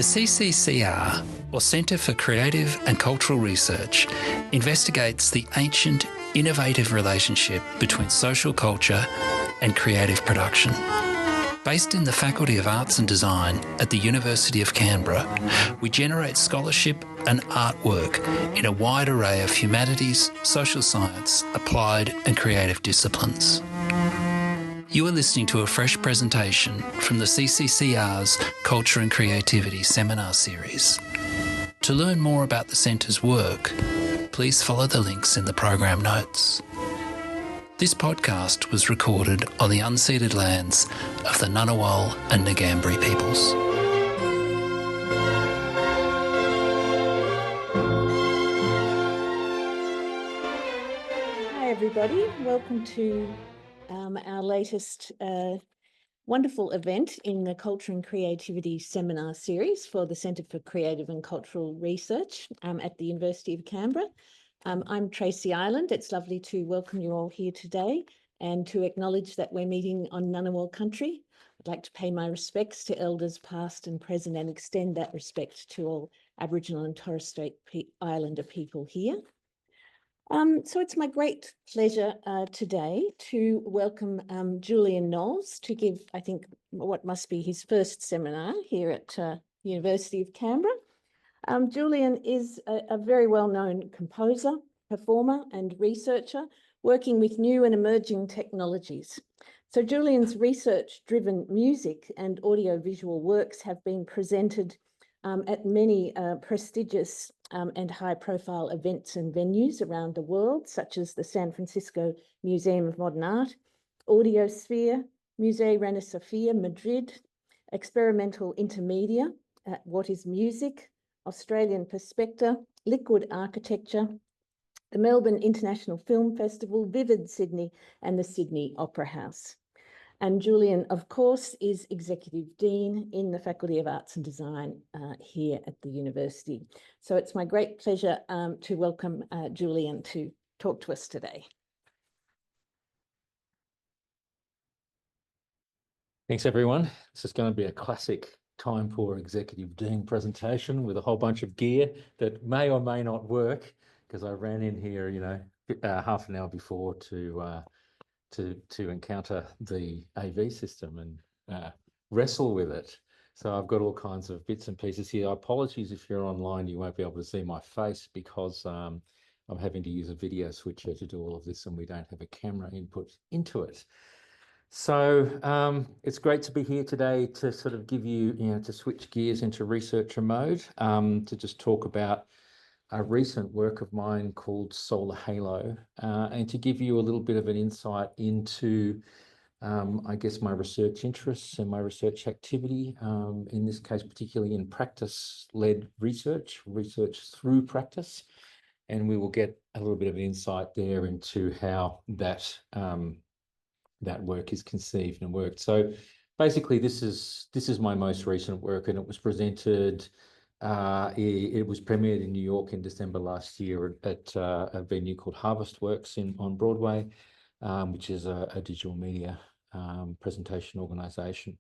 CCCR, or Centre for Creative and Cultural Research, investigates the ancient, innovative relationship between social culture and creative production. Based in the Faculty of Arts and Design at the University of Canberra, we generate scholarship and artwork in a wide array of humanities, social science, applied and creative disciplines. You are listening to a fresh presentation from the CCCR's Culture and Creativity Seminar Series. To learn more about the Centre's work, please follow the links in the program notes. This podcast was recorded on the unceded lands of the Ngunnawal and Ngambri peoples. Hi everybody, welcome to our latest wonderful event in the Culture and Creativity Seminar Series for the Centre for Creative and Cultural Research at the University of Canberra. I'm Tracy Ireland. It's lovely to welcome you all here today and to acknowledge that we're meeting on Ngunnawal country. I'd like to pay my respects to elders past and present and extend that respect to all Aboriginal and Torres Strait Islander people here. So it's my great pleasure today to welcome Julian Knowles to give, I think, what must be his first seminar here at the University of Canberra. Julian is a very well-known composer, performer and researcher working with new and emerging technologies. So Julian's research-driven music and audiovisual works have been presented at many prestigious and high-profile events and venues around the world, such as the San Francisco Museum of Modern Art, Audiosphere, Musée Reina Sofia, Madrid, Experimental Intermedia, What is Music, Australian Perspective, Liquid Architecture, the Melbourne International Film Festival, Vivid Sydney, and the Sydney Opera House. And Julian, of course, is Executive Dean in the Faculty of Arts and Design here at the university. So it's my great pleasure to welcome Julian to talk to us today. Thanks, everyone. This is going to be a classic time for Executive Dean presentation with a whole bunch of gear that may or may not work, because I ran in here, half an hour before to encounter the AV system and wrestle with it. So I've got all kinds of bits and pieces here. Apologies if you're online, you won't be able to see my face because I'm having to use a video switcher to do all of this and we don't have a camera input into it. So it's great to be here today to sort of give you, to switch gears into researcher mode, to just talk about a recent work of mine called Solar Halo, and to give you a little bit of an insight into, I guess, my research interests and my research activity, in this case, particularly in practice-led research through practice. And we will get a little bit of an insight there into how that, that work is conceived and worked. So basically, this is my most recent work, and it was presented it was premiered in New York in December last year at a venue called Harvestworks on Broadway, which is a digital media presentation organisation.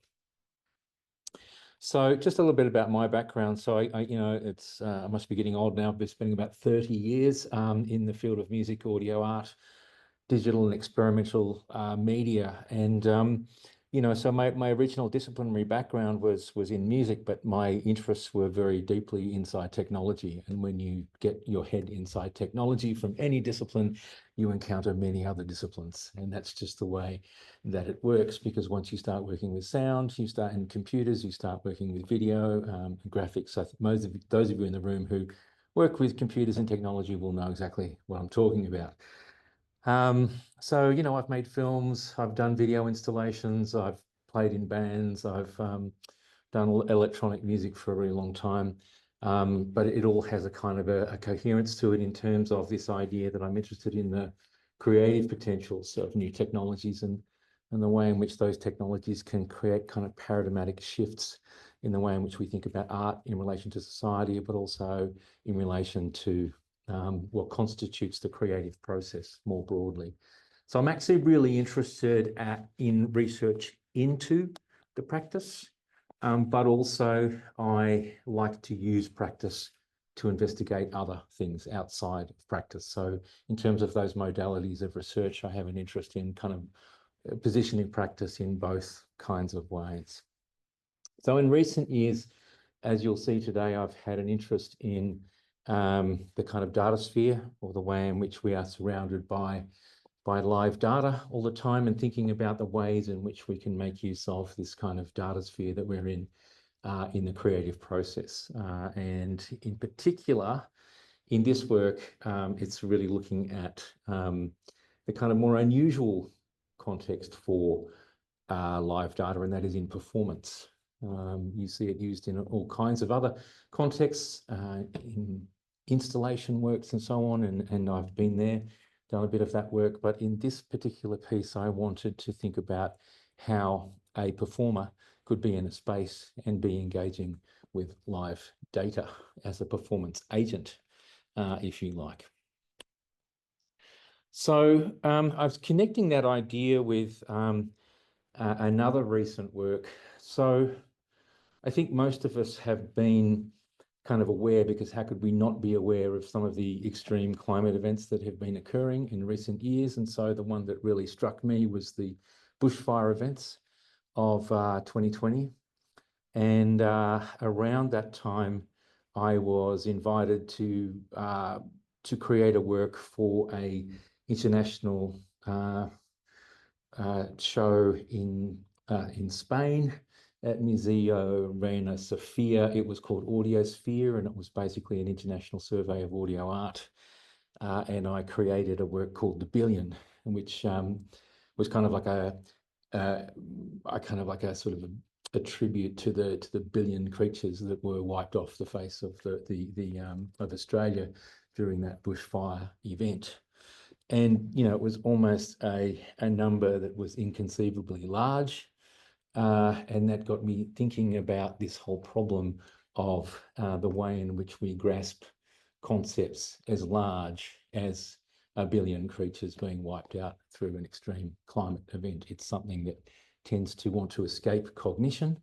So just a little bit about my background. So I must be getting old now. I've been spending about 30 years in the field of music, audio, art, digital and experimental media, and so my original disciplinary background was in music, but my interests were very deeply inside technology. And when you get your head inside technology from any discipline, you encounter many other disciplines. And that's just the way that it works, because once you start working with sound, you start in computers, you start working with video, graphics. I think those of you in the room who work with computers and technology will know exactly what I'm talking about. So, I've made films, I've done video installations, I've played in bands, I've done electronic music for a really long time, but it all has a kind of a coherence to it in terms of this idea that I'm interested in the creative potentials of new technologies and the way in which those technologies can create kind of paradigmatic shifts in the way in which we think about art in relation to society, but also in relation to what constitutes the creative process more broadly. So I'm actually really interested in research into the practice but also I like to use practice to investigate other things outside of practice. So in terms of those modalities of research, I have an interest in kind of positioning practice in both kinds of ways. So in recent years, as you'll see today, I've had an interest in the kind of datasphere, or the way in which we are surrounded by live data all the time, and thinking about the ways in which we can make use of this kind of datasphere that we're in the creative process. And in particular, in this work, it's really looking at the kind of more unusual context for live data, and that is in performance. You see it used in all kinds of other contexts, in installation works and so on, and I've been there, done a bit of that work. But in this particular piece, I wanted to think about how a performer could be in a space and be engaging with live data as a performance agent, if you like. So I was connecting that idea with another recent work. So I think most of us have been kind of aware, because how could we not be aware of some of the extreme climate events that have been occurring in recent years? And so the one that really struck me was the bushfire events of 2020. And around that time, I was invited to create a work for a international show in Spain at Museo Reina Sofia. It was called Audiosphere, and it was basically an international survey of audio art. And I created a work called The Billion, which was kind of like a sort of a tribute to the billion creatures that were wiped off the face of of Australia during that bushfire event. And it was almost a number that was inconceivably large. And that got me thinking about this whole problem of the way in which we grasp concepts as large as a billion creatures being wiped out through an extreme climate event. It's something that tends to want to escape cognition,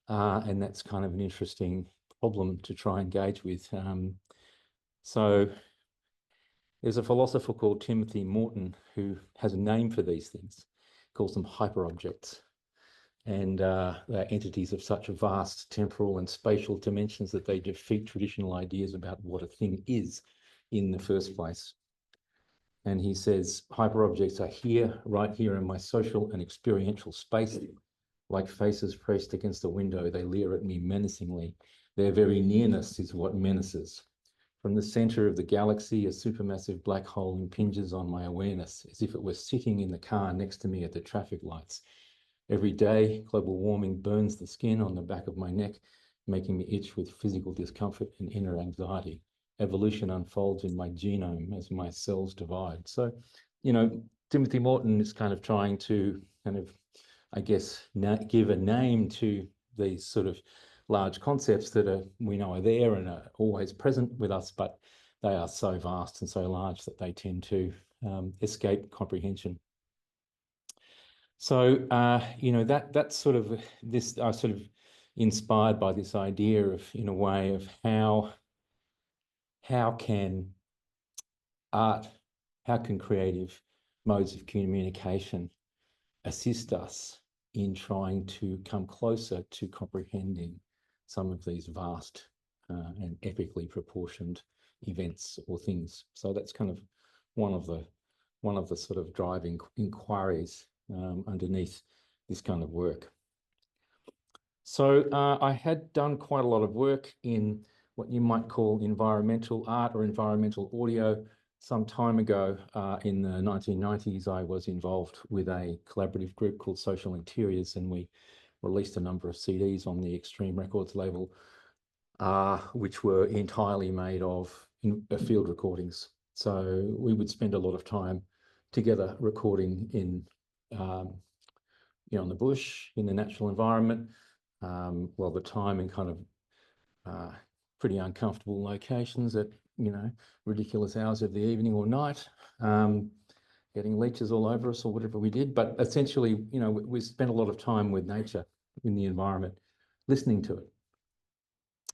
and that's kind of an interesting problem to try and engage with. So there's a philosopher called Timothy Morton who has a name for these things, calls them hyperobjects. And they're entities of such vast temporal and spatial dimensions that they defeat traditional ideas about what a thing is in the first place. And he says, hyperobjects are here, right here in my social and experiential space. Like faces pressed against a window, they leer at me menacingly. Their very nearness is what menaces. From the center of the galaxy, a supermassive black hole impinges on my awareness, as if it were sitting in the car next to me at the traffic lights. Every day, global warming burns the skin on the back of my neck, making me itch with physical discomfort and inner anxiety. Evolution unfolds in my genome as my cells divide. So, Timothy Morton is kind of trying to I guess, give a name to these sort of large concepts that we know are there and are always present with us, but they are so vast and so large that they tend to escape comprehension. So, that's sort of this, I was sort of inspired by this idea of, in a way, of how can art, how can creative modes of communication assist us in trying to come closer to comprehending some of these vast and epically proportioned events or things. So that's kind of one of the sort of driving inquiries underneath this kind of work. So I had done quite a lot of work in what you might call environmental art or environmental audio. Some time ago, in the 1990s, I was involved with a collaborative group called Social Interiors, and we released a number of CDs on the Extreme Records label, which were entirely made of field recordings. So we would spend a lot of time together recording in the bush, in the natural environment, well, the time in kind of pretty uncomfortable locations at, ridiculous hours of the evening or night, getting leeches all over us or whatever we did. But essentially, we spent a lot of time with nature in the environment, listening to it.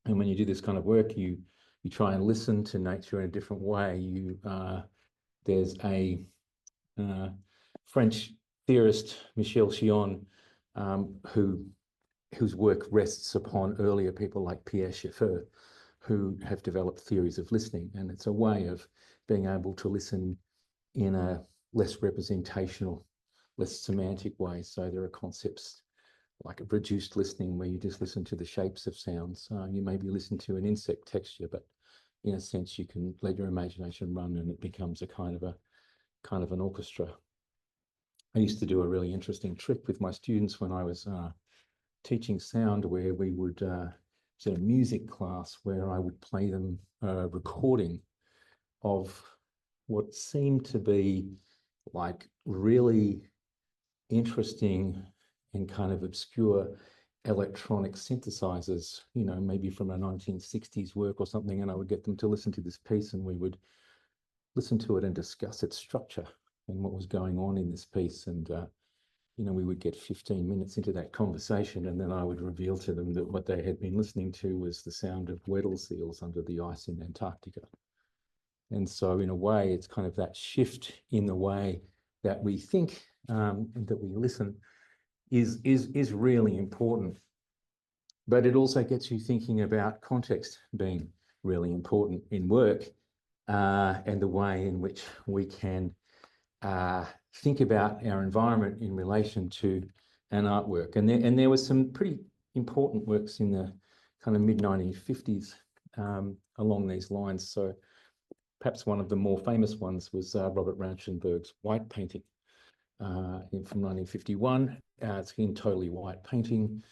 And when you do this kind of work, you try and listen to nature in a different way. There's a French theorist, Michel Chion, whose work rests upon earlier people like Pierre Schaeffer, who have developed theories of listening. And it's a way of being able to listen in a less representational, less semantic way. So there are concepts like a reduced listening, where you just listen to the shapes of sounds. You maybe listen to an insect texture, but in a sense, you can let your imagination run and it becomes a kind of an orchestra. I used to do a really interesting trick with my students when I was teaching sound, where we would sort of music class, where I would play them a recording of what seemed to be like really interesting and kind of obscure electronic synthesizers, you know, maybe from a 1960s work or something, and I would get them to listen to this piece, and we would listen to it and discuss its structure and what was going on in this piece. And you know, we would get 15 minutes into that conversation, and then I would reveal to them that what they had been listening to was the sound of Weddell seals under the ice in Antarctica. And so in a way, it's kind of that shift in the way that we think and that we listen is really important. But it also gets you thinking about context being really important in work, and the way in which we can think about our environment in relation to an artwork. And there was some pretty important works in the kind of mid-1950s along these lines. So perhaps one of the more famous ones was Robert Rauschenberg's white painting from 1951. It's in totally white painting.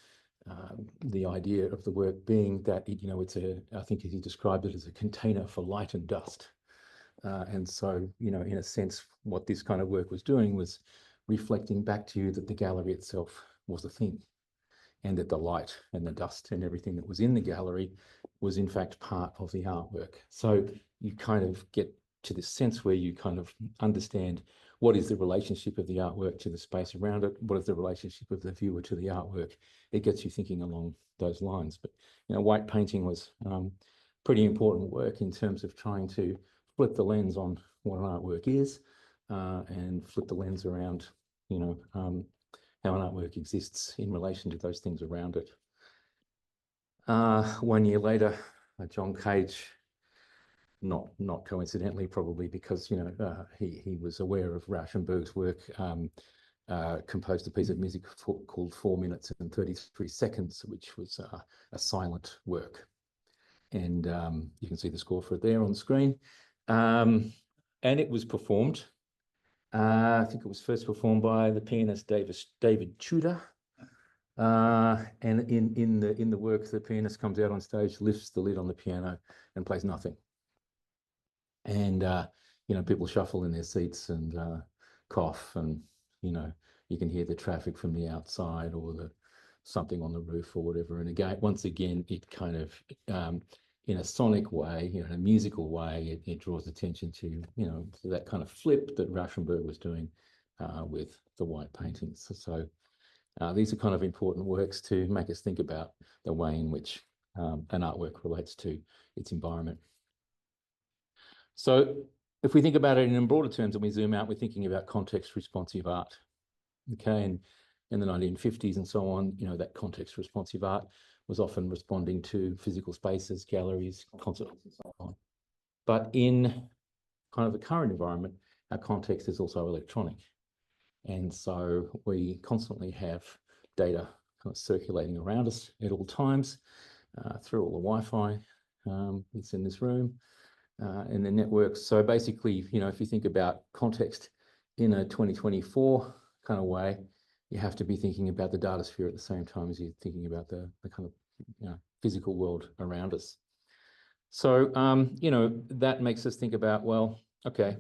The idea of the work being that, you know, I think he described it as a container for light and dust. And so, you know, in a sense, what this kind of work was doing was reflecting back to you that the gallery itself was a thing, and that the light and the dust and everything that was in the gallery was in fact part of the artwork. So you kind of get to this sense where you kind of understand what is the relationship of the artwork to the space around it, what is the relationship of the viewer to the artwork. It gets you thinking along those lines. But, you know, white painting was pretty important work in terms of trying to flip the lens on what an artwork is, and flip the lens around, you know, how an artwork exists in relation to those things around it. 1 year later, John Cage, not coincidentally, probably because, you know, he was aware of Rauschenberg's work, composed a piece of music called 4 minutes and 33 seconds, which was a silent work. And you can see the score for it there on the screen. And it was performed. I think it was first performed by the pianist David Tudor. And in the work, the pianist comes out on stage, lifts the lid on the piano, and plays nothing. And you know, people shuffle in their seats and cough, and you know, you can hear the traffic from the outside or something on the roof or whatever. And again, once again, it kind of in a sonic way, you know, in a musical way, it draws attention to, you know, to that kind of flip that Rauschenberg was doing with the white paintings. So these are kind of important works to make us think about the way in which an artwork relates to its environment. So if we think about it in broader terms and we zoom out, we're thinking about context responsive art. Okay, and in the 1950s and so on, you know, that context responsive art was often responding to physical spaces, galleries, concerts, and so on. But in kind of the current environment, our context is also electronic. And so we constantly have data kind of circulating around us at all times through all the Wi-Fi that's in this room and the networks. So basically, you know, if you think about context in a 2024 kind of way, you have to be thinking about the datasphere at the same time as you're thinking about the kind of, you know, physical world around us. So, you know, that makes us think about, well, okay,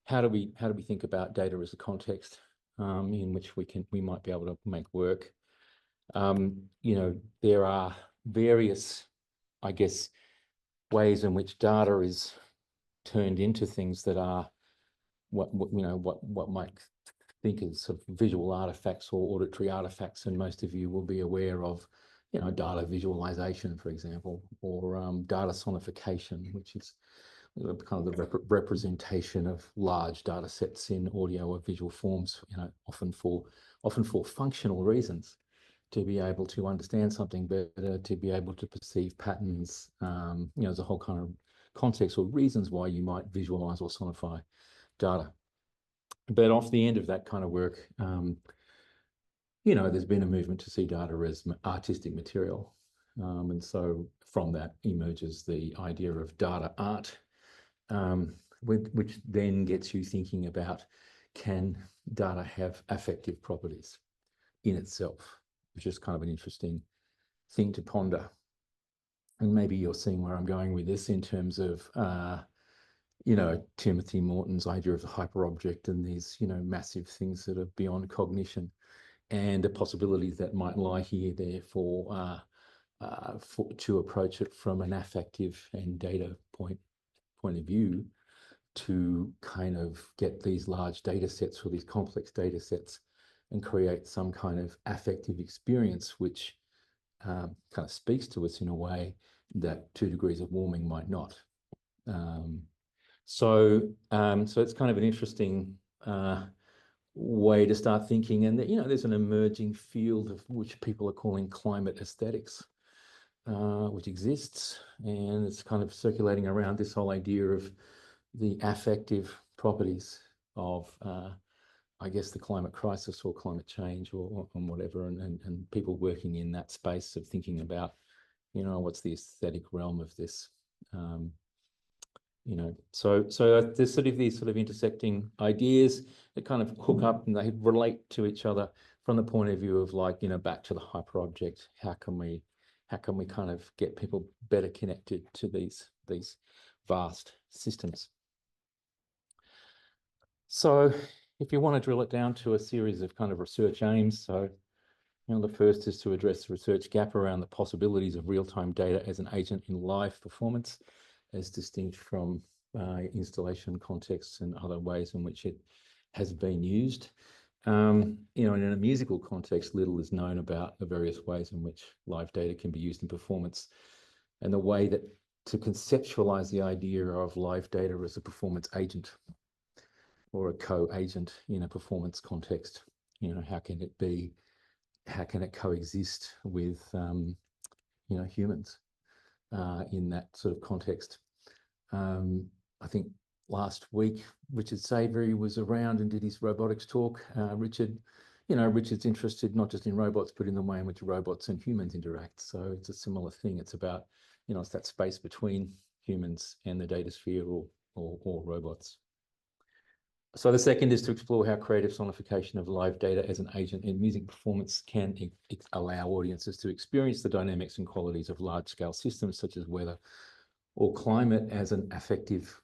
how do we think about data as a context in which we might be able to make work? You know, there are various, I guess, ways in which data is turned into things that are what might think of sort of visual artifacts or auditory artifacts, and most of you will be aware of you know, data visualization, for example, or data sonification, which is kind of the representation of large data sets in audio or visual forms, you know, often for functional reasons, to be able to understand something better, to be able to perceive patterns. You know, there's a whole kind of context or reasons why you might visualize or sonify data. But off the end of that kind of work, you know, there's been a movement to see data as artistic material. And so from that emerges the idea of data art, which then gets you thinking about, can data have affective properties in itself, which is kind of an interesting thing to ponder. And maybe you're seeing where I'm going with this in terms of, you know, Timothy Morton's idea of the hyperobject and these, you know, massive things that are beyond cognition, and the possibilities that might lie here, therefore, to approach it from an affective and data point of view, to kind of get these large data sets or these complex data sets and create some kind of affective experience, which kind of speaks to us in a way that 2 degrees of warming might not. So it's kind of an interesting way to start thinking. And you know, there's an emerging field of which people are calling climate aesthetics, which exists, and it's kind of circulating around this whole idea of the affective properties of, I guess, the climate crisis or climate change or whatever, and people working in that space of thinking about, you know, what's the aesthetic realm of this. You know, so there's sort of these sort of intersecting ideas that kind of hook up and they relate to each other from the point of view of, like, you know, back to the hyperobject. How can we kind of get people better connected to these vast systems? So if you want to drill it down to a series of kind of research aims, so, you know, the first is to address the research gap around the possibilities of real-time data as an agent in live performance, as distinct from installation contexts and other ways in which it has been used. You know, and in a musical context, little is known about the various ways in which live data can be used in performance, and the way that to conceptualize the idea of live data as a performance agent or a co-agent in a performance context. You know, how can it coexist with, you know, humans in that sort of context? I think last week, Richard Savory was around and did his robotics talk. Richard's interested not just in robots, but in the way in which robots and humans interact. So it's a similar thing. It's about, you know, it's that space between humans and the data sphere or robots. So the second is to explore how creative sonification of live data as an agent in music performance can allow audiences to experience the dynamics and qualities of large-scale systems such as weather or climate as an affective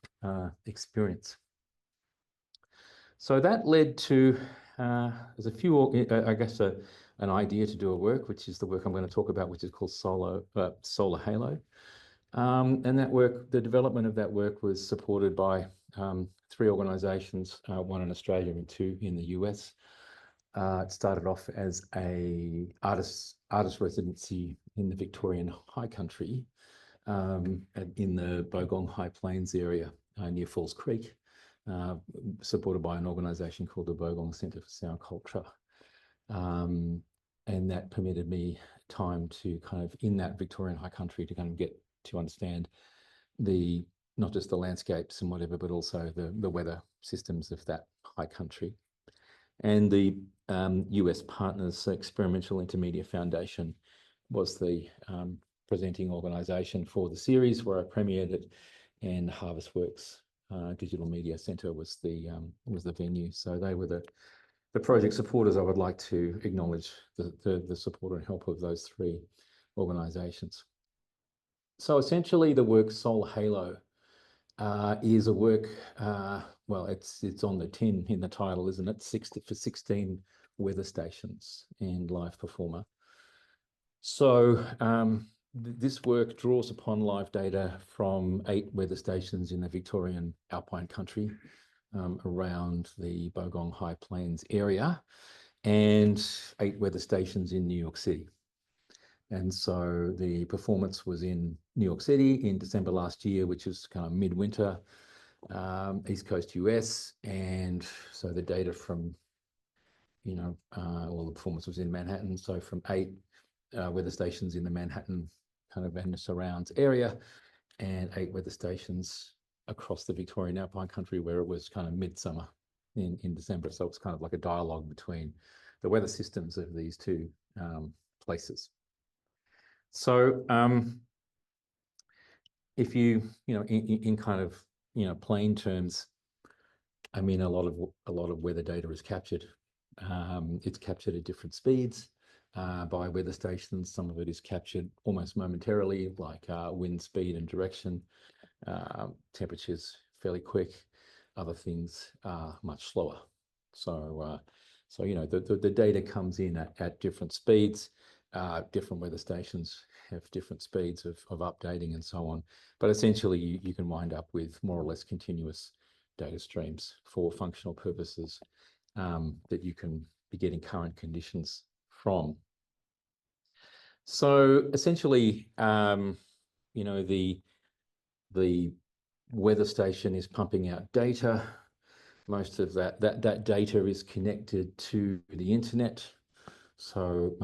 experience. So that led to, there's a few, I guess, an idea to do a work, which is the work I'm going to talk about, which is called Solar Halo. And that work, the development of that work was supported by 3 organisations, 1 in Australia and 2 in the US. It started off as a artist residency in the Victorian High Country, in the Bogong High Plains area near Falls Creek, supported by an organisation called the Bogong Centre for Sound Culture. And that permitted me time to kind of, in that Victorian High Country, to kind of get to understand not just the landscapes and whatever, but also the weather systems of that high country. And the US partners, Experimental Intermedia Foundation, was the presenting organisation for the series where I premiered it, and Harvestworks Digital Media Centre was the venue. So they were the project supporters. I would like to acknowledge the support and help of those 3 organisations. So essentially, the work Solar Halo is a work, well, it's on the tin in the title, isn't it? For 16 weather stations and live performer. So this work draws upon live data from 8 weather stations in the Victorian Alpine Country around the Bogong High Plains area, and 8 weather stations in New York City. And so the performance was in New York City in December last year, which is kind of midwinter, East Coast US. And so the data from, all the performance was in Manhattan. So from 8 weather stations in the Manhattan kind of and the surrounds area, and 8 weather stations across the Victorian Alpine Country where it was kind of midsummer in December. So it's kind of like a dialogue between the weather systems of these two places. So if you, in kind of, plain terms, I mean, a lot of weather data is captured. It's captured at different speeds by weather stations. Some of it is captured almost momentarily, like wind speed and direction. Temperatures fairly quick. Other things are much slower. So, the data comes in at different speeds. Different weather stations have different speeds of updating and so on. But essentially, you can wind up with more or less continuous data streams for functional purposes that you can be getting current conditions from. So essentially, the weather station is pumping out data. Most of that data is connected to the internet. So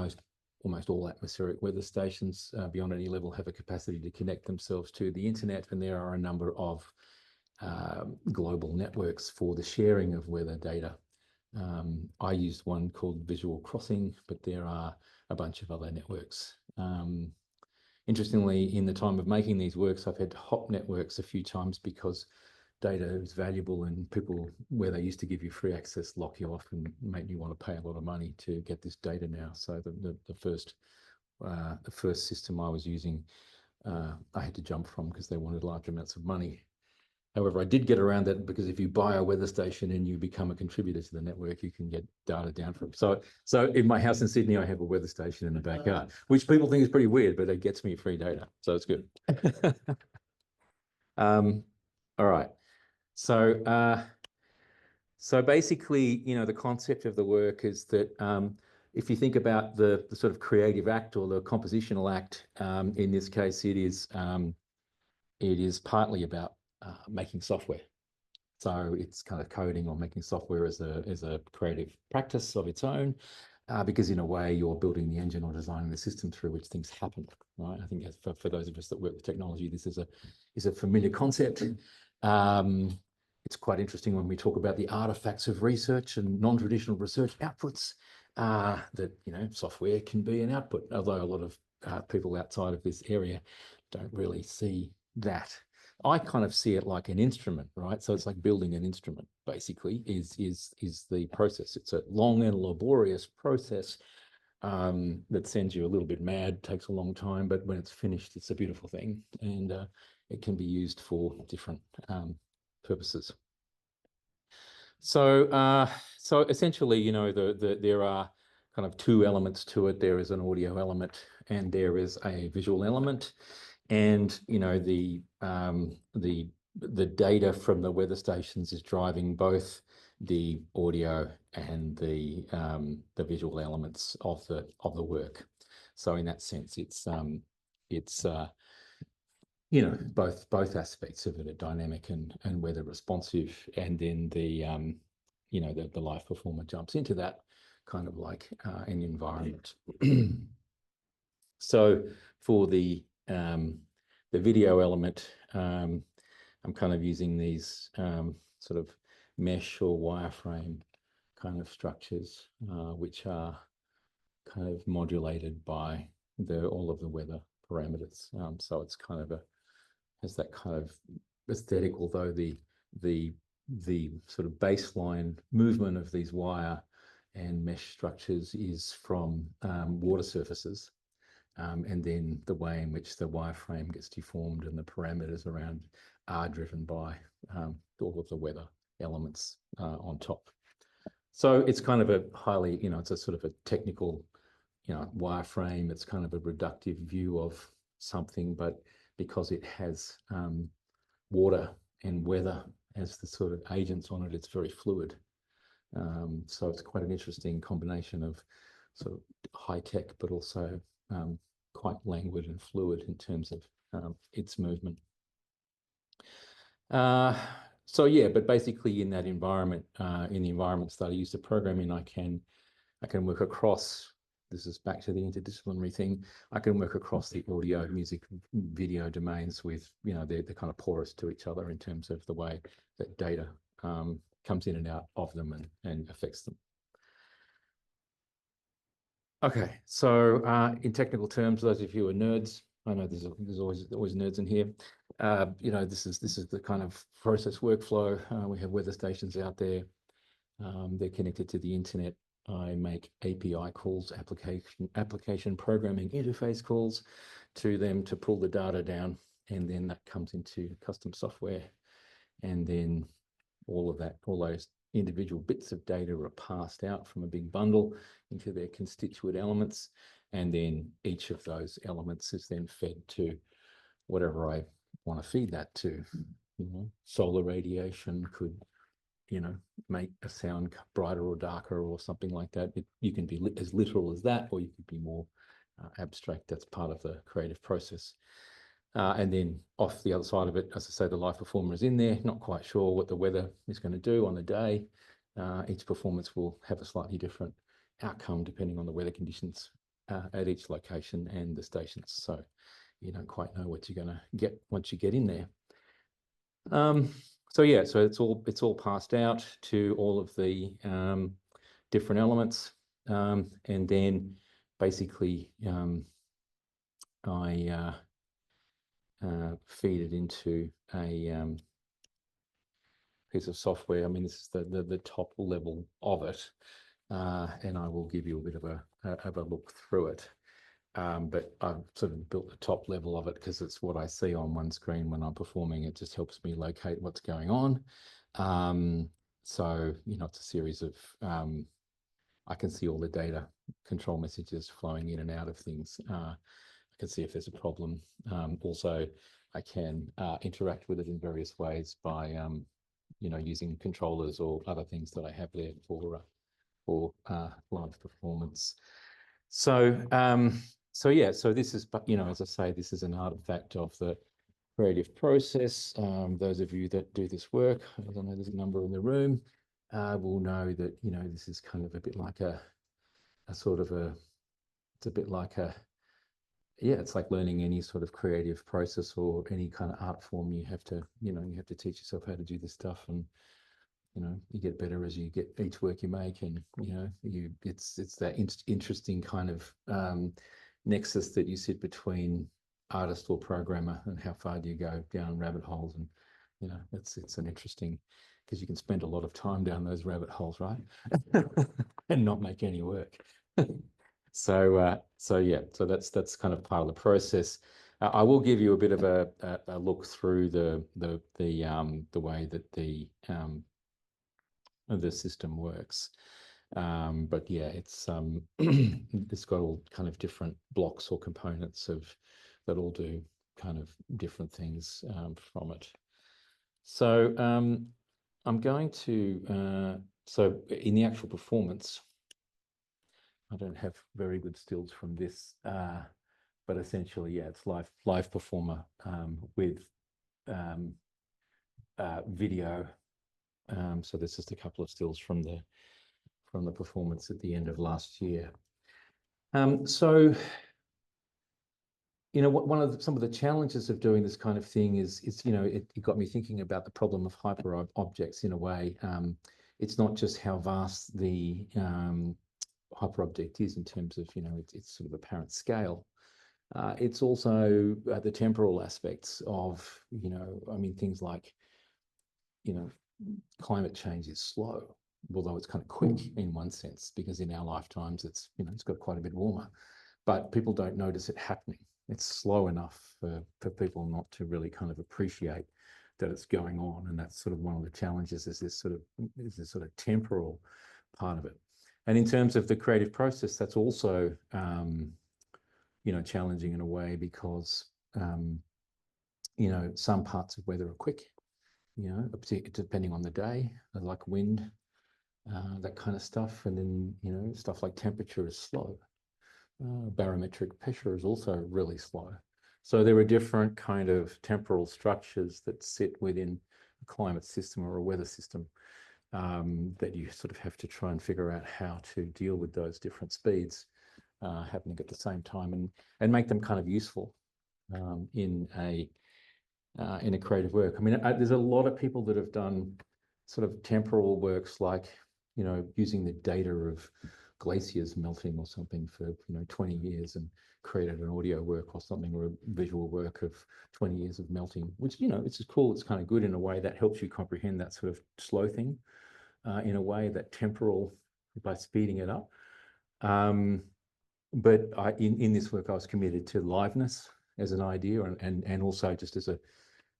almost all atmospheric weather stations beyond any level have a capacity to connect themselves to the internet, and there are a number of global networks for the sharing of weather data. I used one called Visual Crossing, but there are a bunch of other networks. Interestingly, in the time of making these works, I've had to hop networks a few times because data is valuable, and people, where they used to give you free access, lock you off and make you want to pay a lot of money to get this data now. So the first system I was using, I had to jump from because they wanted large amounts of money. However, I did get around that because if you buy a weather station and you become a contributor to the network, you can get data down from. So in my house in Sydney, I have a weather station in the backyard, which people think is pretty weird, but it gets me free data, so it's good. All right. So basically, the concept of the work is that if you think about the sort of creative act or the compositional act, in this case, it is partly about making software. So it's kind of coding or making software as a creative practice of its own, because in a way you're building the engine or designing the system through which things happen, right? I think for those of us that work with technology, this is a familiar concept. It's quite interesting when we talk about the artifacts of research and non-traditional research outputs, that, software can be an output, although a lot of people outside of this area don't really see that. I kind of see it like an instrument, right? So it's like building an instrument, basically, is the process. It's a long and laborious process that sends you a little bit mad, takes a long time, but when it's finished, it's a beautiful thing, and it can be used for different purposes. So essentially, there are kind of two elements to it. There is an audio element and there is a visual element. And the data from the weather stations is driving both the audio and the visual elements of the work. So in that sense, it's both aspects of it are dynamic and weather responsive, and then the live performer jumps into that kind of like an environment. So for the video element, I'm kind of using these sort of mesh or wireframe kind of structures, which are kind of modulated by all of the weather parameters. So it's kind of has that kind of aesthetic, although the sort of baseline movement of these wire and mesh structures is from water surfaces. And then the way in which the wireframe gets deformed and the parameters around are driven by all of the weather elements on top. So it's kind of a highly, it's a sort of a technical, wireframe. It's kind of a reductive view of something, but because it has water and weather as the sort of agents on it, it's very fluid. So it's quite an interesting combination of sort of high tech, but also quite languid and fluid in terms of its movement. So yeah, but basically in that environment, in the environment study, use of programming, I can work across, this is back to the interdisciplinary thing, I can work across the audio, music, video domains with, you know, they're kind of porous to each other in terms of the way that data comes in and out of them and affects them. Okay, so in technical terms, those of you who are nerds, I know there's always nerds in here. You know, this is the kind of process workflow. We have weather stations out there. They're connected to the internet. I make API calls, application programming interface calls to them to pull the data down, and then that comes into custom software, and then all those individual bits of data are passed out from a big bundle into their constituent elements, and then each of those elements is then fed to whatever I want to feed that to. You know, solar radiation could, you know, make a sound brighter or darker or something like that. You can be as literal as that, or you could be more abstract. That's part of the creative process. And then off the other side of it, as I say, the live performer is in there, not quite sure what the weather is going to do on the day. Each performance will have a slightly different outcome depending on the weather conditions at each location and the stations. So you don't quite know what you're going to get once you get in there. So yeah, so it's all passed out to all of the different elements, and then basically I feed it into a piece of software. I mean, this is the top level of it, and I will give you a bit of a look through it. But I've sort of built the top level of it because it's what I see on one screen when I'm performing. It just helps me locate what's going on. So, you know, it's a series of, I can see all the data control messages flowing in and out of things. I can see if there's a problem. Also, I can interact with it in various ways by, you know, using controllers or other things that I have there for live performance. So yeah, so this is, you know, as I say, this is an artifact of the creative process. Those of you that do this work, I don't know, there's a number in the room, will know that, you know, this is kind of a bit like it's a bit like yeah, it's like learning any sort of creative process or any kind of art form. You have to, you know, you have to teach yourself how to do this stuff, and you know, you get better as you get each work you make, and you know, it's that interesting kind of nexus that you sit between artist or programmer, and how far do you go down rabbit holes, and you know, it's an interesting, because you can spend a lot of time down those rabbit holes, right? And not make any work. So yeah, so that's kind of part of the process. I will give you a bit of a look through the way that the system works. But yeah, it's it's got all kind of different blocks or components that all do kind of different things from it. So I'm going to so in the actual performance, I don't have very good stills from this, but essentially, yeah, it's live performer with video. So this is a couple of stills from the performance at the end of last year. So, you know, some of the challenges of doing this kind of thing is you know, it got me thinking about the problem of hyper objects in a way. It's not just how vast the hyper object is in terms of, you know, it's sort of apparent scale. It's also the temporal aspects of, you know, I mean, things like, you know, climate change is slow, although it's kind of quick in one sense, because in our lifetimes it's, you know, it's got quite a bit warmer, but people don't notice it happening. It's slow enough for people not to really kind of appreciate that it's going on, and that's sort of one of the challenges, is this sort of temporal part of it. And in terms of the creative process, that's also you know, challenging in a way, because you know, some parts of weather are quick, you know, depending on the day, like wind, that kind of stuff. And then, you know, stuff like temperature is slow. barometric pressure is also really slow. So there are different kind of temporal structures that sit within a climate system or a weather system that you sort of have to try and figure out how to deal with those different speeds happening at the same time and make them kind of useful in a creative work. I mean, there's a lot of people that have done sort of temporal works like, you know, using the data of glaciers melting or something for 20 years and created an audio work or something, or a visual work of 20 years of melting, which it's just cool. It's kind of good in a way that helps you comprehend that sort of slow thing in a way, that temporal, by speeding it up. But in this work I was committed to liveness as an idea and also just as a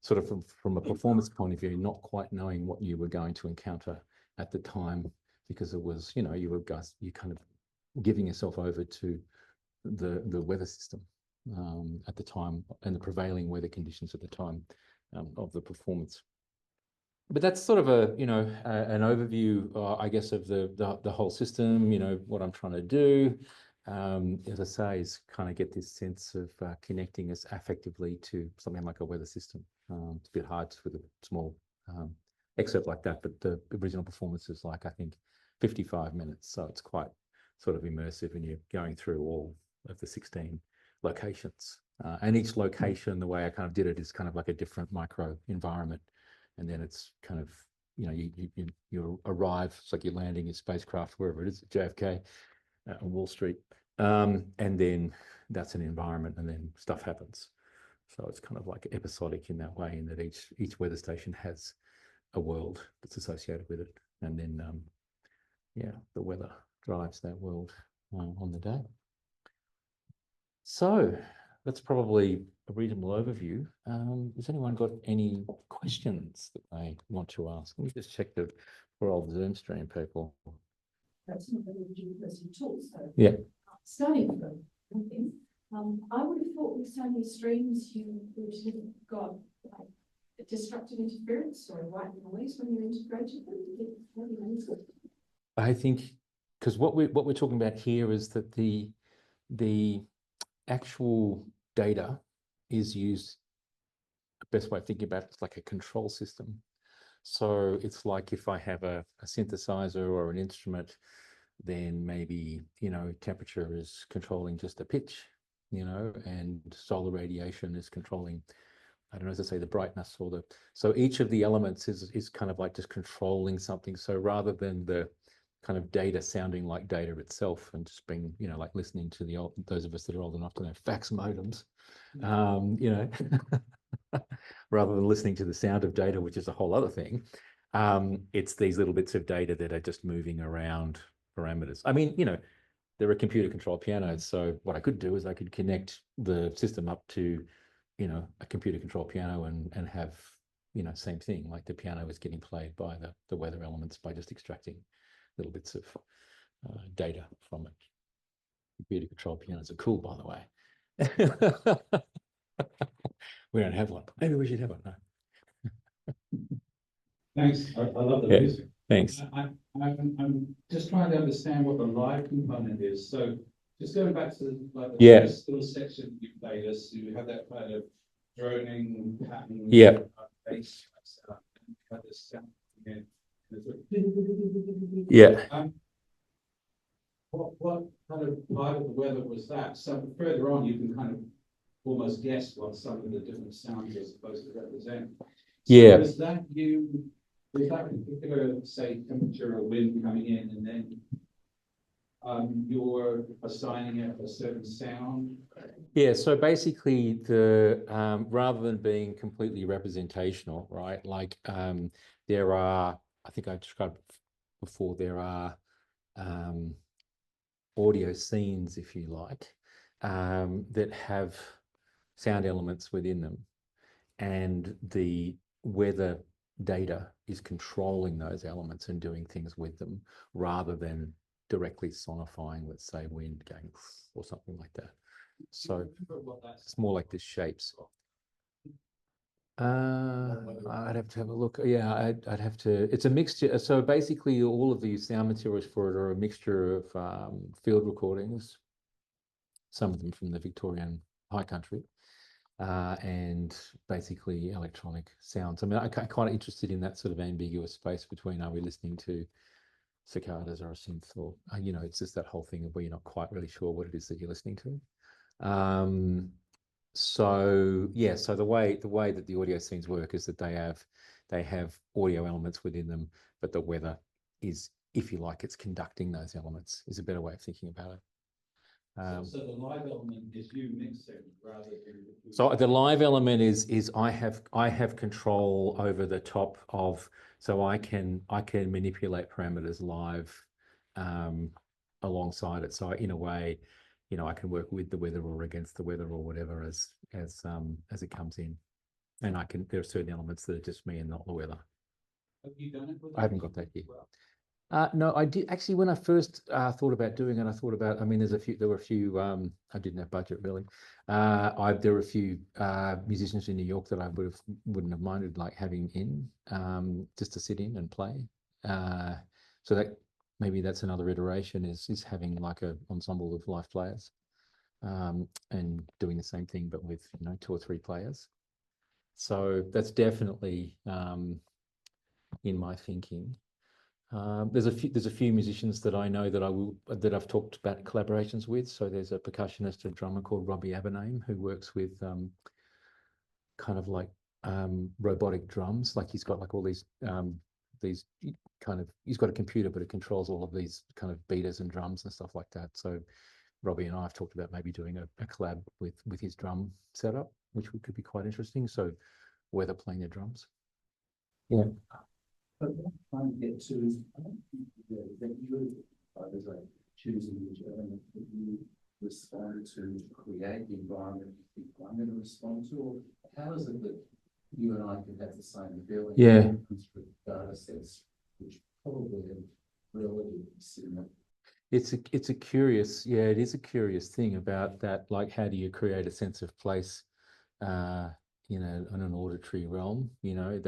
sort of from a performance point of view, not quite knowing what you were going to encounter at the time, because it was, you kind of giving yourself over to the weather system at the time and the prevailing weather conditions at the time of the performance. But that's sort of an overview, I guess, of the whole system. What I'm trying to do, as I say, is kind of get this sense of connecting us affectively to something like a weather system. It's a bit hard with a small excerpt like that, but the original performance is like, I think, 55 minutes. So it's quite sort of immersive, and you're going through all of the 16 locations. And each location, the way I kind of did it, is kind of like a different micro environment. And then it's kind of, you arrive, it's like you're landing your spacecraft, wherever it is, at JFK, on Wall Street. And then that's an environment, and then stuff happens. So it's kind of like episodic in that way, in that each weather station has a world that's associated with it. And then, the weather drives that world on the day. So that's probably a reasonable overview. Has anyone got any questions that they want to ask? Let me just check for all the Zoom stream people. That's not very interesting at all. So yeah. Starting from nothing, I would have thought with so many streams you would have got like a destructive interference or a white noise when you integrated them. I think because what we're talking about here is that the actual data is used. The best way of thinking about it is like a control system. So it's like if I have a synthesizer or an instrument, then maybe, temperature is controlling just a pitch, and solar radiation is controlling, I don't know, as I say, the brightness so each of the elements is kind of like just controlling something. So rather than the kind of data sounding like data itself and just being, like listening to those of us that are old enough to know fax modems, rather than listening to the sound of data, which is a whole other thing. It's these little bits of data that are just moving around parameters. I mean, there are computer controlled pianos. So what I could do is I could connect the system up to, a computer controlled piano and have, same thing, like the piano is getting played by the weather elements by just extracting little bits of data from it. Computer controlled pianos are cool, by the way. We don't have one. Maybe we should have one. No. Thanks. I love the music. Thanks. I'm just trying to understand what the live component is. So just going back to the first little section you played us, you have that kind of droning pattern. Yeah. Bass, kind of sound again. Yeah. What kind of part of the weather was that? So further on, you can kind of almost guess what some of the different sounds are supposed to represent. So yeah. Was that a particular, say, temperature or wind coming in, and then you're assigning it a certain sound? Yeah, so basically the rather than being completely representational, right? Like there are, I think I described before, there are audio scenes, if you like, that have sound elements within them, and the weather data is controlling those elements and doing things with them rather than directly sonifying, let's say, wind going or something like that. So it's more like this shapes. I'd have to have a look. Yeah, I'd have to. It's a mixture. So basically, all of these sound materials for it are a mixture of field recordings some of them from the Victorian High Country, and basically electronic sounds. I mean, I'm kind of interested in that sort of ambiguous space between, are we listening to cicadas or a synth, or you know, it's just that whole thing of where you're not quite really sure what it is that you're listening to. So yeah, so the way that the audio scenes work is that they have audio elements within them, but the weather is, if you like, it's conducting those elements, is a better way of thinking about it. So the live element is you mixing rather than. So the live element is I have control over the top of, so I can manipulate parameters live alongside it. So in a way, you know, I can work with the weather or against the weather or whatever as it comes in, and there are certain elements that are just me and not the weather. Have you done it with I haven't got that yet. No, I did actually, when I first thought about doing it, I thought about, I mean, there were a few, I didn't have budget really. There were a few musicians in New York that I wouldn't have minded like having in, just to sit in and play. So that maybe that's another iteration, is having like a ensemble of live players, and doing the same thing, but with, you know, 2 or 3 players. So that's definitely in my thinking. There's a few musicians that I know that I've talked about collaborations with. So there's a percussionist, a drummer called Robbie Abername, who works with kind of like robotic drums. Like he's got like all these kind of, he's got a computer, but it controls all of these kind of beaters and drums and stuff like that. So Robbie and I have talked about maybe doing a collab with his drum setup, which could be quite interesting. So whether playing their drums. Yeah. But what I'm trying to get to is, I don't think that you there's like choosing which element that you respond to create the environment you think I'm going to respond to, or how is it that you and I can have the same ability? Yeah. With data sets, which probably are relatively similar. It is a curious thing about that. Like, how do you create a sense of place, you know, in an auditory realm? You know,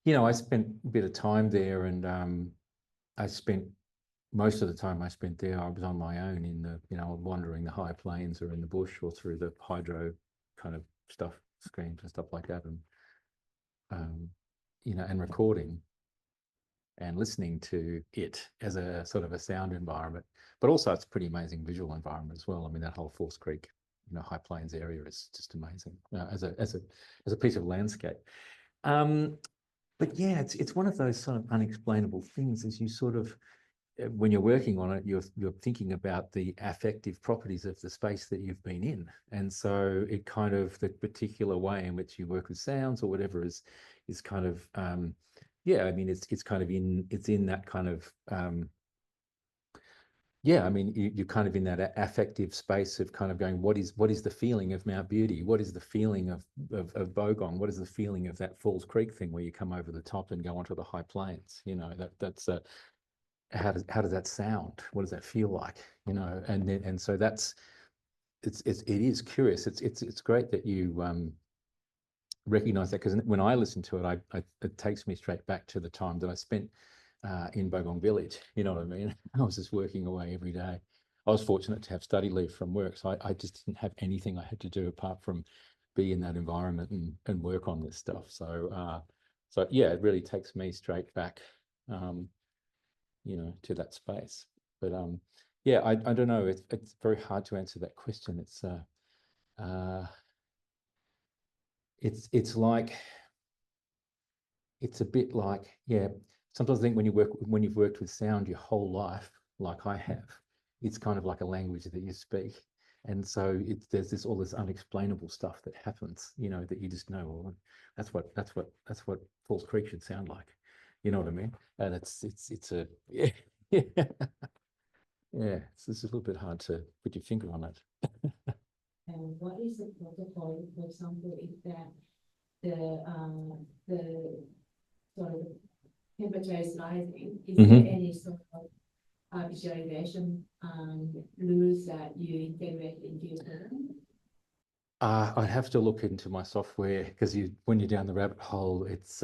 you know, I spent a bit of time there, and I spent most of the time I spent there, I was on my own in the, you know, wandering the high plains or in the bush or through the hydro kind of stuff, screens and stuff like that, and you know, and recording and listening to it as a sort of a sound environment. But also it's a pretty amazing visual environment as well. I mean, that whole False Creek, you know, High Plains area is just amazing as a piece of landscape. But yeah, it's one of those sort of unexplainable things, as you sort of, when you're working on it, you're thinking about the affective properties of the space that you've been in. And so it kind of, the particular way in which you work with sounds or whatever is kind of, yeah, I mean, it's kind of in that kind of, yeah, I mean, you're kind of in that affective space of kind of going, what is the feeling of Mount Beauty? What is the feeling of Bogong? What is the feeling of that Falls Creek thing where you come over the top and go onto the high plains? You know, that's how does that sound? What does that feel like? You know, and so it is curious. It's great that you recognize that, because when I listen to it, it takes me straight back to the time that I spent in Bogong Village. You know what I mean? I was just working away every day. I was fortunate to have study leave from work, so I just didn't have anything I had to do apart from be in that environment and work on this stuff. So so yeah, it really takes me straight back, you know, to that space. But yeah, I don't know. It's very hard to answer that question. It's like, it's a bit like, yeah, sometimes I think when you've worked with sound your whole life, like I have, it's kind of like a language that you speak. And so there's all this unexplainable stuff that happens, you know, that you just know, well, that's what Falls Creek should sound like. You know what I mean? And it's a yeah, yeah, it's a little bit hard to put your finger on it. And what is the protocol, for example, if that the sort of temperature is rising? Is there any sort of visualization rules that you integrate into your program? I'd have to look into my software, because when you're down the rabbit hole, it's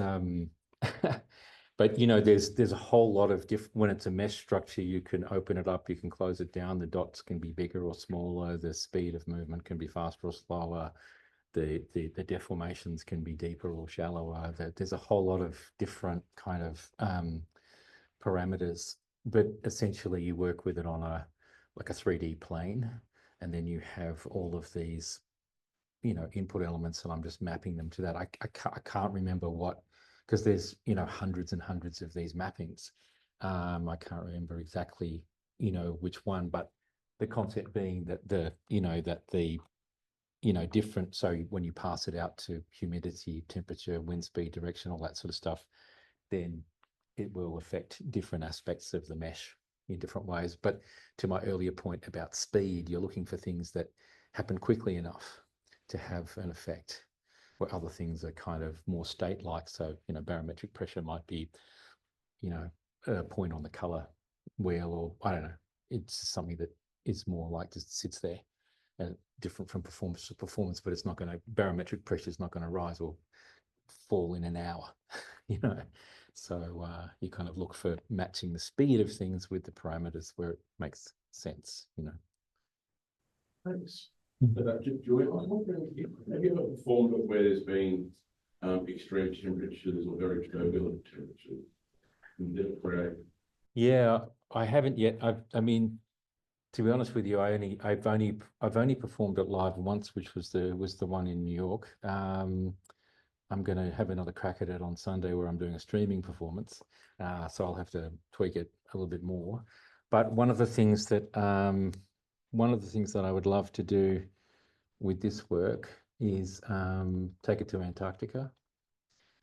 But you know, there's a whole lot of different. When it's a mesh structure, you can open it up, you can close it down. The dots can be bigger or smaller. The speed of movement can be faster or slower. The deformations can be deeper or shallower. There's a whole lot of different kind of parameters. But essentially, you work with it on a 3D plane, and then you have all of these, you know, input elements, and I'm just mapping them to that. I can't remember what. Because there's, you know, hundreds and hundreds of these mappings. I can't remember exactly, you know, which one, but the concept being that different. So when you pass it out to humidity, temperature, wind speed, direction, all that sort of stuff, then it will affect different aspects of the mesh in different ways. But to my earlier point about speed, you're looking for things that happen quickly enough to have an effect, where other things are kind of more state-like. So, you know, barometric pressure might be, you know, a point on the color wheel, or I don't know. It's something that is more like just sits there, and different from performance to performance, but it's not going to, barometric pressure is not going to rise or fall in an hour, you know. So you kind of look for matching the speed of things with the parameters where it makes sense, you know. Thanks. Julian, I was wondering, have you ever performed it where there's been extreme temperatures or very turbulent temperatures? And did it create? Yeah, I haven't yet. I mean, to be honest with you, I've only performed it live once, which was the one in New York. I'm going to have another crack at it on Sunday, where I'm doing a streaming performance. So I'll have to tweak it a little bit more. But one of the things that I would love to do with this work is take it to Antarctica,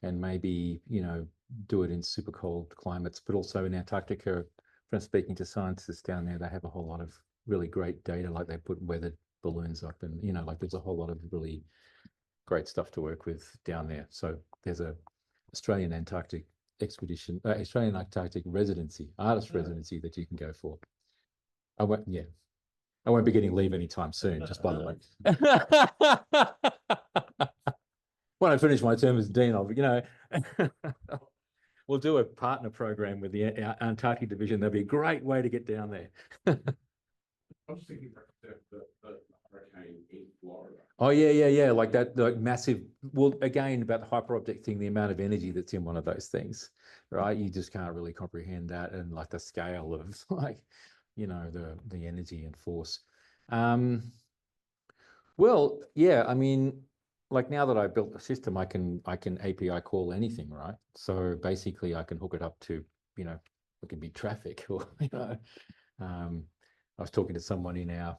and maybe, you know, do it in super cold climates, but also in Antarctica. From speaking to scientists down there, they have a whole lot of really great data, like they put weather balloons up, and, you know, like there's a whole lot of really great stuff to work with down there. So there's a Australian Antarctic expedition, Australian Antarctic residency, artist residency that you can go for. I won't be getting leave anytime soon, just by the way. When I finish my term as dean, I'll, you know, we'll do a partner program with the Antarctic division. That'd be a great way to get down there. I was thinking the hurricane in Florida. Oh yeah, like that, like massive. Well, again, about the hyperoptic thing, the amount of energy that's in one of those things, right? You just can't really comprehend that, and like the scale of, like, you know, the energy and force. Well, yeah, I mean, like now that I've built the system, I can API call anything, right? So basically, I can hook it up to, you know, it could be traffic, or, you know, I was talking to someone in our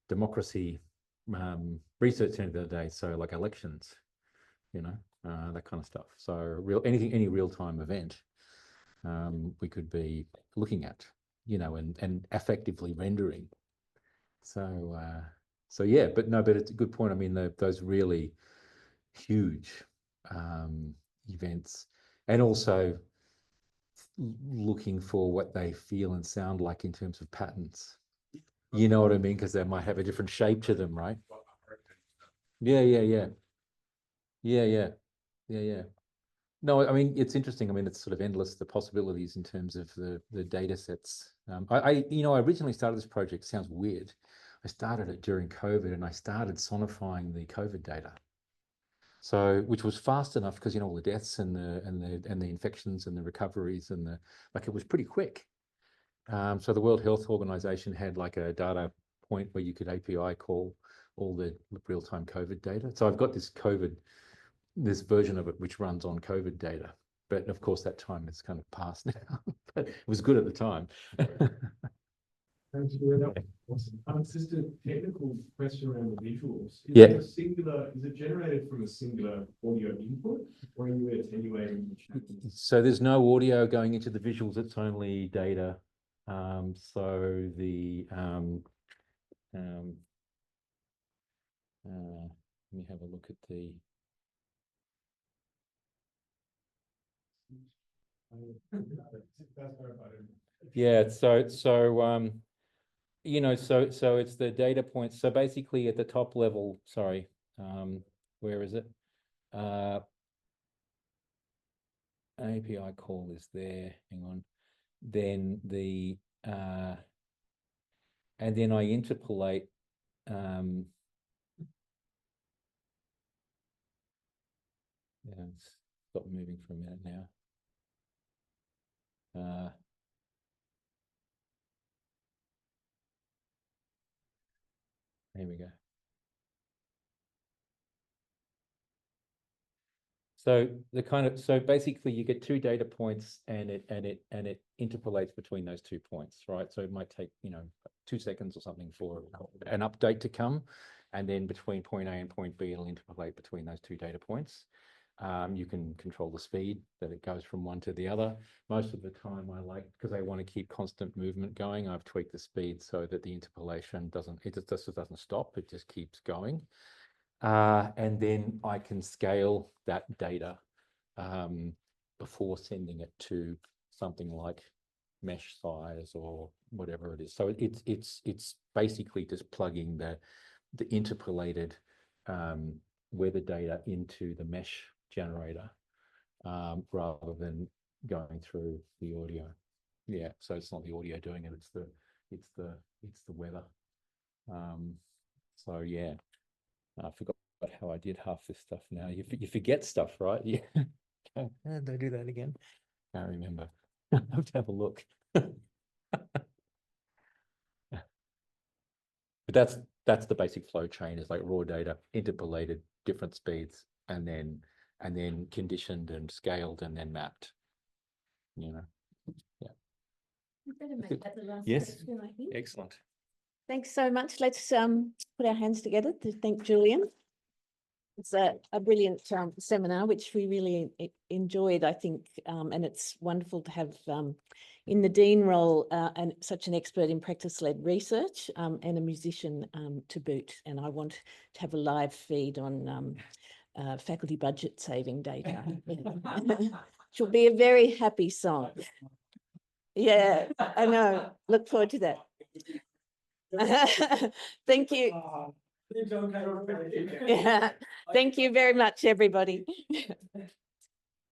democracy research center the other day. So like elections, you know, that kind of stuff. So any real-time event, we could be looking at, you know, and effectively rendering. So yeah, but it's a good point. I mean, those really huge events, and also looking for what they feel and sound like in terms of patterns. You know what I mean? Because they might have a different shape to them, right? Yeah. No, I mean, it's interesting. I mean, it's sort of endless, the possibilities in terms of the data sets. I originally started this project, sounds weird. I started it during COVID, and I started sonifying the COVID data. So, which was fast enough because, you know, all the deaths and the infections and the recoveries and it was pretty quick. So the World Health Organization had like a data point where you could API call all the real-time COVID data. So I've got this version of it which runs on COVID data, but of course that time is kind of past now. But it was good at the time. Thanks for that. Just a technical question around the visuals. Is it generated from a singular audio input, or are you attenuating the channel? So there's no audio going into the visuals, it's only data. So the let me have a look at the. Yeah, so you know, so it's the data points. So basically at the top level, sorry, where is it? API call is there. Hang on. Then the and then I interpolate yeah, stop moving for a minute now. Here we go. So so basically you get 2 data points and it interpolates between those 2 points, right? So it might take, 2 seconds or something for an update to come, and then between point A and point B, it'll interpolate between those 2 data points. You can control the speed that it goes from one to the other. Most of the time because I want to keep constant movement going, I've tweaked the speed so that the interpolation doesn't stop, it just keeps going. And then I can scale that data before sending it to something like mesh size or whatever it is. So it's basically just plugging the interpolated weather data into the mesh generator rather than going through the audio. Yeah, so it's not the audio doing it; it's the weather. So yeah. I forgot how I did half this stuff now. You forget stuff, right? Yeah. Don't do that again. Can't remember. I have to have a look. But that's the basic flow chain, is like raw data, interpolated, different speeds, and then conditioned and scaled and then mapped. Yeah. We better make that the last Yes. question, I think. Excellent. Thanks so much. Let's put our hands together to thank Julian. It's a brilliant seminar, which we really enjoyed, I think, and it's wonderful to have in the Dean role and such an expert in practice-led research and a musician to boot. And I want to have a live feed on faculty budget saving data. She'll be a very happy song. Yeah, I know. Look forward to that. Thank you. Yeah. Thank you very much, everybody.